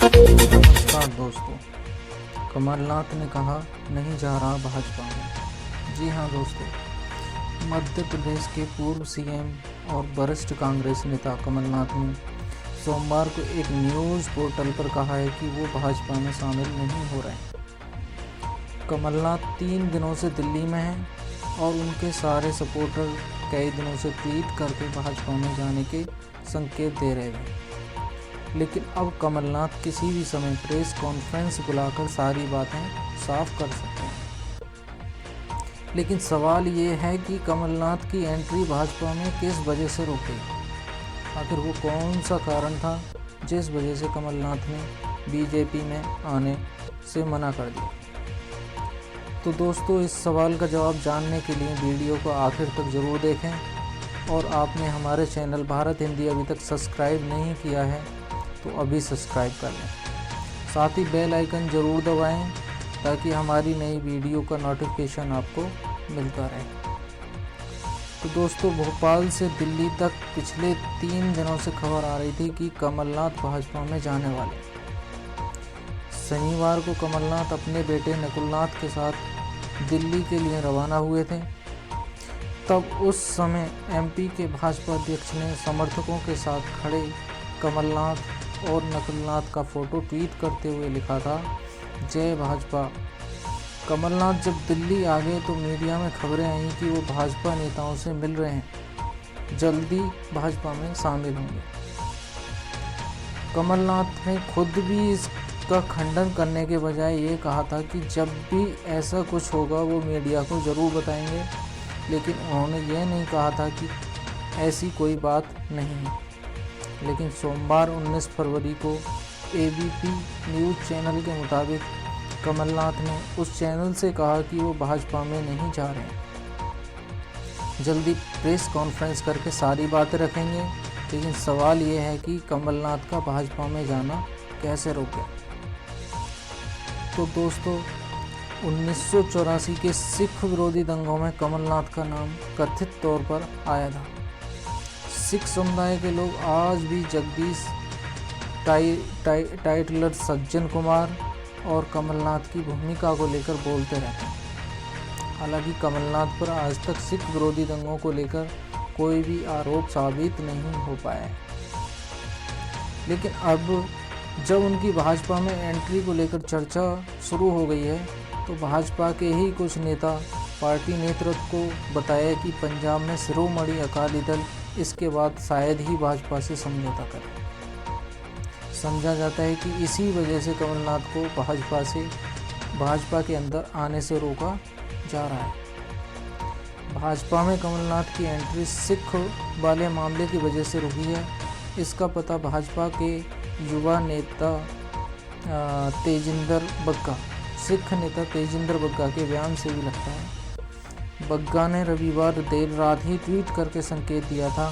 नमस्कार दोस्तों। कमलनाथ ने कहा नहीं जा रहा भाजपा में। जी हाँ दोस्तों, मध्य प्रदेश के पूर्व सीएम और वरिष्ठ कांग्रेस नेता कमलनाथ ने सोमवार को एक न्यूज़ पोर्टल पर कहा है कि वो भाजपा में शामिल नहीं हो रहे हैं। कमलनाथ 3 दिनों से दिल्ली में हैं और उनके सारे सपोर्टर कई दिनों से ट्वीट करके भाजपा में जाने के संकेत दे रहे थे, लेकिन अब कमलनाथ किसी भी समय प्रेस कॉन्फ्रेंस बुलाकर सारी बातें साफ कर सकते हैं। लेकिन सवाल ये है कि कमलनाथ की एंट्री भाजपा में किस वजह से रुकी। आखिर वो कौन सा कारण था जिस वजह से कमलनाथ ने बीजेपी में आने से मना कर दिया। तो दोस्तों, इस सवाल का जवाब जानने के लिए वीडियो को आखिर तक ज़रूर देखें, और आपने हमारे चैनल भारत हिंदी अभी तक सब्सक्राइब नहीं किया है तो अभी सब्सक्राइब कर लें। साथ ही बेल आइकन ज़रूर दबाएं ताकि हमारी नई वीडियो का नोटिफिकेशन आपको मिलता रहे। तो दोस्तों, भोपाल से दिल्ली तक पिछले 3 दिनों से खबर आ रही थी कि कमलनाथ भाजपा में जाने वाले। शनिवार को कमलनाथ अपने बेटे नकुलनाथ के साथ दिल्ली के लिए रवाना हुए थे। तब उस समय एमपी के भाजपा अध्यक्ष ने समर्थकों के साथ खड़े कमलनाथ और नकुलनाथ का फोटो ट्वीट करते हुए लिखा था, जय भाजपा। कमलनाथ जब दिल्ली आ गए तो मीडिया में खबरें आईं कि वो भाजपा नेताओं से मिल रहे हैं, जल्दी भाजपा में शामिल होंगे। कमलनाथ ने खुद भी इसका खंडन करने के बजाय ये कहा था कि जब भी ऐसा कुछ होगा वो मीडिया को ज़रूर बताएंगे, लेकिन उन्होंने ये नहीं कहा था कि ऐसी कोई बात नहीं है। लेकिन सोमवार 19 फरवरी को एबीपी न्यूज़ चैनल के मुताबिक कमलनाथ ने उस चैनल से कहा कि वो भाजपा में नहीं जा रहे हैं, जल्दी प्रेस कॉन्फ्रेंस करके सारी बातें रखेंगे। लेकिन सवाल ये है कि कमलनाथ का भाजपा में जाना कैसे रुक गया। तो दोस्तों, 1984 के सिख विरोधी दंगों में कमलनाथ का नाम कथित तौर पर आया था। सिख समुदाय के लोग आज भी जगदीश टाइटलर, सज्जन कुमार और कमलनाथ की भूमिका को लेकर बोलते रहते हैं। हालांकि कमलनाथ पर आज तक सिख विरोधी दंगों को लेकर कोई भी आरोप साबित नहीं हो पाया है। लेकिन अब जब उनकी भाजपा में एंट्री को लेकर चर्चा शुरू हो गई है, तो भाजपा के ही कुछ नेता पार्टी नेतृत्व को बताया कि पंजाब में शिरोमणि अकाली दल इसके बाद शायद ही भाजपा से समझौता करे। समझा जाता है कि इसी वजह से कमलनाथ को भाजपा के अंदर आने से रोका जा रहा है। भाजपा में कमलनाथ की एंट्री सिख वाले मामले की वजह से रुकी है। इसका पता भाजपा के युवा नेता तेजिंदर बग्गा, सिख नेता तेजिंदर बग्गा के बयान से भी लगता है। बग्गा ने रविवार देर रात ही ट्वीट करके संकेत दिया था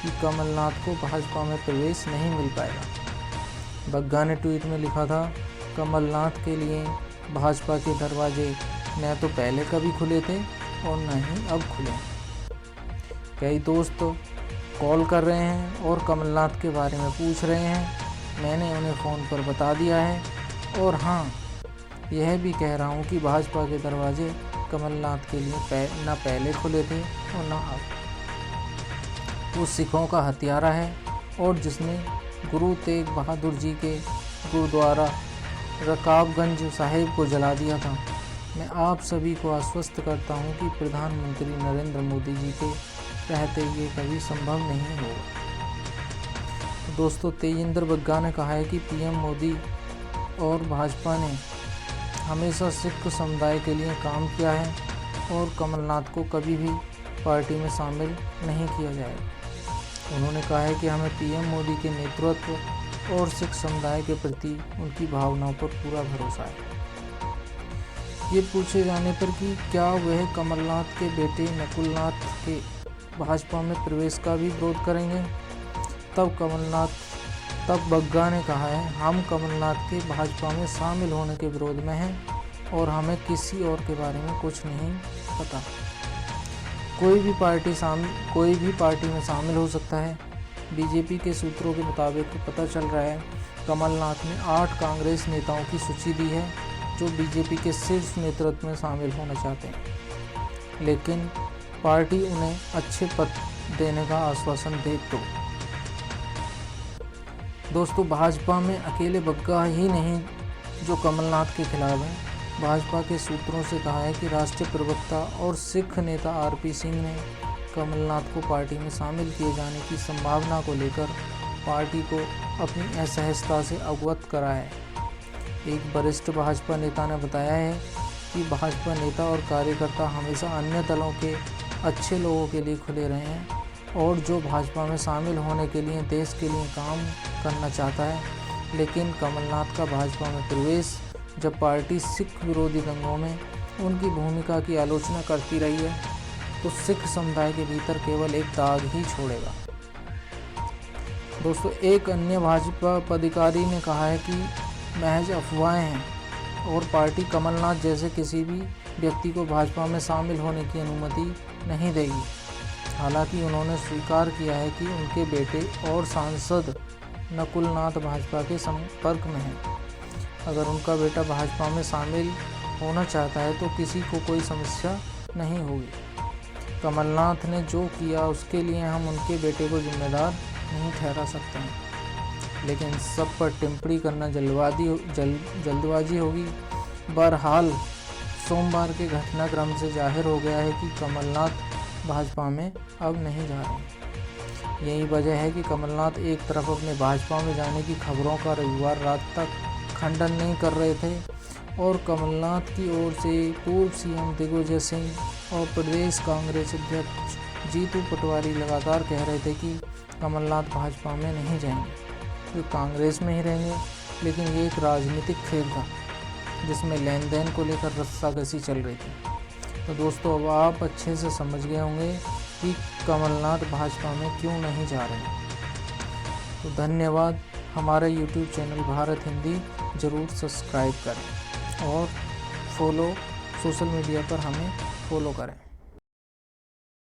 कि कमलनाथ को भाजपा में प्रवेश नहीं मिल पाएगा। बग्गा ने ट्वीट में लिखा था, कमलनाथ के लिए भाजपा के दरवाजे न तो पहले कभी खुले थे और न ही अब खुले। कई दोस्त कॉल कर रहे हैं और कमलनाथ के बारे में पूछ रहे हैं। मैंने उन्हें फ़ोन पर बता दिया है, और हाँ, यह भी कह रहा हूँ कि भाजपा के दरवाजे कमलनाथ के लिए न पहले खुले थे और न अब। वो सिखों का हत्यारा है और जिसने गुरु तेग बहादुर जी के गुरुद्वारा रकाबगंज साहिब को जला दिया था। मैं आप सभी को आश्वस्त करता हूँ कि प्रधानमंत्री नरेंद्र मोदी जी के रहते ये कभी संभव नहीं होगा। तो दोस्तों, तेजिंदर बग्गा ने कहा है कि पीएम मोदी और भाजपा ने हमेशा सिख समुदाय के लिए काम किया है और कमलनाथ को कभी भी पार्टी में शामिल नहीं किया जाएगा। उन्होंने कहा है कि हमें पीएम मोदी के नेतृत्व और सिख समुदाय के प्रति उनकी भावनाओं पर पूरा भरोसा है। ये पूछे जाने पर कि क्या वह कमलनाथ के बेटे नकुलनाथ के भाजपा में प्रवेश का भी विरोध करेंगे, तब बग्गा ने कहा है, हम कमलनाथ के भाजपा में शामिल होने के विरोध में हैं और हमें किसी और के बारे में कुछ नहीं पता। कोई भी पार्टी में शामिल हो सकता है। बीजेपी के सूत्रों के मुताबिक पता चल रहा है कमलनाथ ने 8 कांग्रेस नेताओं की सूची दी है जो बीजेपी के शीर्ष नेतृत्व में शामिल होना चाहते हैं, लेकिन पार्टी उन्हें अच्छे पद देने का आश्वासन दे तो। दोस्तों, भाजपा में अकेले बग्गा ही नहीं जो कमलनाथ के खिलाफ है। भाजपा के सूत्रों से कहा है कि राष्ट्रीय प्रवक्ता और सिख नेता आरपी सिंह ने कमलनाथ को पार्टी में शामिल किए जाने की संभावना को लेकर पार्टी को अपनी असहजता से अवगत कराया है। एक वरिष्ठ भाजपा नेता ने बताया है कि भाजपा नेता और कार्यकर्ता हमेशा अन्य दलों के अच्छे लोगों के लिए खुले रहे हैं और जो भाजपा में शामिल होने के लिए देश के लिए काम करना चाहता है, लेकिन कमलनाथ का भाजपा में प्रवेश जब पार्टी सिख विरोधी दंगों में उनकी भूमिका की आलोचना करती रही है तो सिख समुदाय के भीतर केवल एक दाग ही छोड़ेगा। दोस्तों, एक अन्य भाजपा पदाधिकारी ने कहा है कि महज अफवाहें हैं और पार्टी कमलनाथ जैसे किसी भी व्यक्ति को भाजपा में शामिल होने की अनुमति नहीं देगी। हालांकि उन्होंने स्वीकार किया है कि उनके बेटे और सांसद नकुलनाथ भाजपा के संपर्क में हैं। अगर उनका बेटा भाजपा में शामिल होना चाहता है तो किसी को कोई समस्या नहीं होगी। कमलनाथ ने जो किया उसके लिए हम उनके बेटे को जिम्मेदार नहीं ठहरा सकते हैं, लेकिन सब पर टिप्पणी करना जल्दबाजी होगी। बहरहाल सोमवार के घटनाक्रम से जाहिर हो गया है कि कमलनाथ भाजपा में अब नहीं जा रहे हैं। यही वजह है कि कमलनाथ एक तरफ अपने भाजपा में जाने की खबरों का रविवार रात तक खंडन नहीं कर रहे थे और कमलनाथ की ओर से पूर्व सीएम दिग्विजय सिंह और प्रदेश कांग्रेस अध्यक्ष जीतू पटवारी लगातार कह रहे थे कि कमलनाथ भाजपा में नहीं जाएंगे, वे कांग्रेस में ही रहेंगे। लेकिन ये एक राजनीतिक खेल था जिसमें लेन देन को लेकर रस्साकसी चल रही थी। तो दोस्तों, अब आप अच्छे से समझ गए होंगे कि कमलनाथ भाजपा में क्यों नहीं जा रहे हैं। तो धन्यवाद। हमारा YouTube चैनल भारत हिंदी ज़रूर सब्सक्राइब करें और सोशल मीडिया पर हमें फॉलो करें।